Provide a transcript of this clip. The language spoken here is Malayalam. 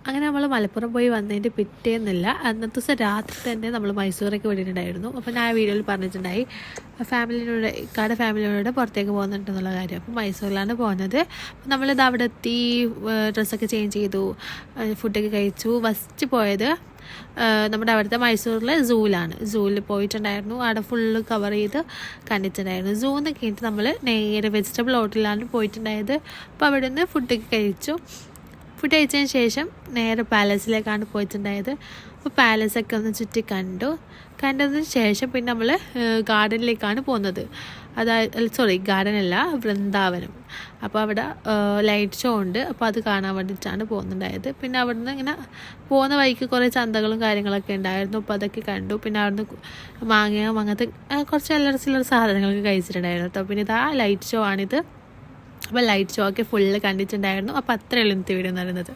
അങ്ങനെ നമ്മൾ മലപ്പുറം പോയി വന്നതിൻ്റെ പിറ്റേന്നില്ല അന്നത്തെ ദിവസം രാത്രി തന്നെ നമ്മൾ മൈസൂരൊക്കെ വേണ്ടിയിട്ടുണ്ടായിരുന്നു. അപ്പോൾ ഞാൻ ആ വീഡിയോയിൽ പറഞ്ഞിട്ടുണ്ടായി ഫാമിലിയോടെ പുറത്തേക്ക് പോകുന്നുണ്ടെന്നുള്ള കാര്യം. അപ്പോൾ മൈസൂരിലാണ് പോകുന്നത്. നമ്മളിത് അവിടെ എത്തി, ഡ്രസ്സൊക്കെ ചേഞ്ച് ചെയ്തു, ഫുഡൊക്കെ കഴിച്ചു. ഫസ്റ്റ് പോയത് നമ്മുടെ അവിടുത്തെ മൈസൂരിലെ സൂവിൽ പോയിട്ടുണ്ടായിരുന്നു. അവിടെ ഫുള്ള് കവർ ചെയ്ത് കണ്ടിട്ടുണ്ടായിരുന്നു. സൂന്ന് കഴിഞ്ഞിട്ട് നമ്മൾ നേരെ വെജിറ്റബിൾ ഹോട്ടലിലാണ് പോയിട്ടുണ്ടായത്. അപ്പോൾ അവിടെ നിന്ന് ഫുഡൊക്കെ കഴിച്ചു. ഫുഡ് കഴിച്ചതിന് ശേഷം നേരെ പാലസിലേക്കാണ് പോയിട്ടുണ്ടായത്. അപ്പോൾ പാലസൊക്കെ ഒന്ന് ചുറ്റി കണ്ടതിന് ശേഷം പിന്നെ നമ്മൾ ഗാർഡനിലേക്കാണ് പോകുന്നത്. ഗാർഡനല്ല, വൃന്ദാവനം. അപ്പോൾ അവിടെ ലൈറ്റ് ഷോ ഉണ്ട്. അപ്പോൾ അത് കാണാൻ വേണ്ടിയിട്ടാണ് പോകുന്നുണ്ടായത്. പിന്നെ അവിടുന്ന് ഇങ്ങനെ പോകുന്ന വഴിക്ക് കുറേ ചന്തകളും കാര്യങ്ങളൊക്കെ ഉണ്ടായിരുന്നു. അപ്പോൾ അതൊക്കെ കണ്ടു. പിന്നെ അവിടുന്ന് മാങ്ങയും അങ്ങനത്തെ കുറച്ച് ചില്ലറ സാധനങ്ങളൊക്കെ കഴിച്ചിട്ടുണ്ടായിരുന്നു കേട്ടോ. പിന്നെ ഇതാ ലൈറ്റ് ഷോ ആണിത്. അപ്പോൾ ലൈറ്റ് ഷോ ഒക്കെ ഫുള്ള് കണ്ടിട്ടുണ്ടായിരുന്നു. അപ്പോൾ അത്രയുള്ള ഇന്നത്തെ വീഡിയോ എന്ന് പറയുന്നത്.